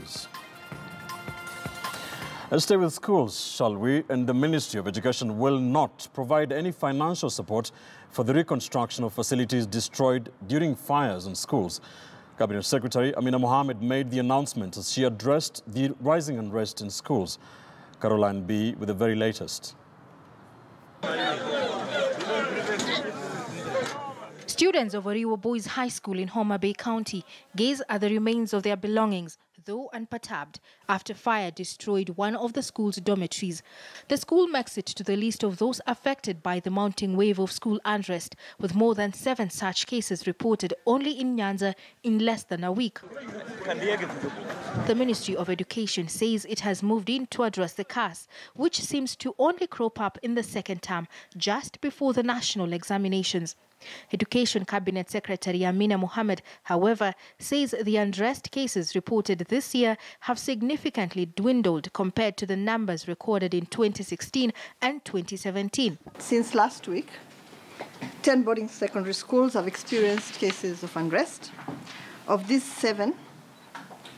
boys. Let's stay with schools, shall we? And the Ministry of Education will not provide any financial support for the reconstruction of facilities destroyed during fires in schools. Cabinet Secretary Amina Mohammed made the announcement as she addressed the rising unrest in schools. Caroline B. with the very latest. Students of Oriwa Boys High School in Homa Bay County gaze at the remains of their belongings, though unperturbed, after fire destroyed one of the school's dormitories. The school makes it to the list of those affected by the mounting wave of school unrest, with more than 7 such cases reported only in Nyanza in less than a week. The Ministry of Education says it has moved in to address the curse, which seems to only crop up in the second term, just before the national examinations. Education Cabinet Secretary Amina Mohammed, however, says the unrest cases reported this year have significantly dwindled compared to the numbers recorded in 2016 and 2017. Since last week, 10 boarding secondary schools have experienced cases of unrest. Of these, 7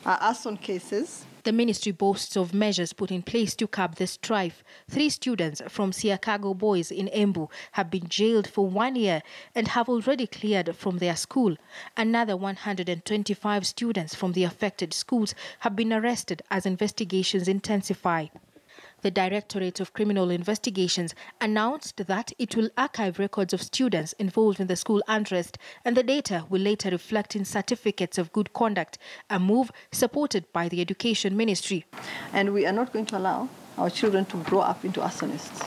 are arson cases. The ministry boasts of measures put in place to curb the strife. 3 students from Siakago Boys in Embu have been jailed for 1 year and have already cleared from their school. Another 125 students from the affected schools have been arrested as investigations intensify. The Directorate of Criminal Investigations announced that it will archive records of students involved in the school unrest, and the data will later reflect in certificates of good conduct, a move supported by the Education Ministry. And we are not going to allow our children to grow up into arsonists.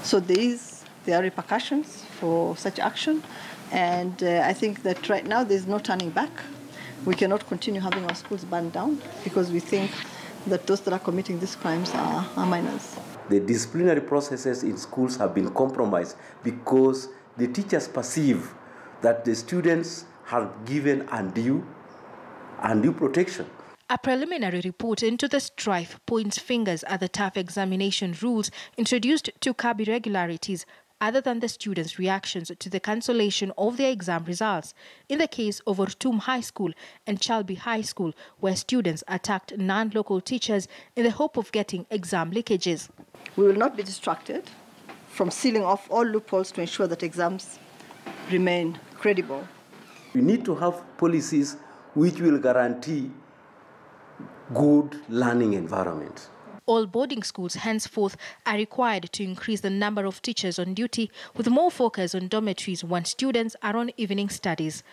So there are repercussions for such action, and I think that right now there's no turning back. We cannot continue having our schools burned down because we think that those that are committing these crimes are minors. The disciplinary processes in schools have been compromised because the teachers perceive that the students have given undue protection. A preliminary report into the strife points fingers at the tough examination rules introduced to curb irregularities, other than the students' reactions to the cancellation of their exam results. In the case of Ortum High School and Chalby High School, where students attacked non-local teachers in the hope of getting exam leakages. We will not be distracted from sealing off all loopholes to ensure that exams remain credible. We need to have policies which will guarantee good learning environment. All boarding schools henceforth are required to increase the number of teachers on duty, with more focus on dormitories when students are on evening studies.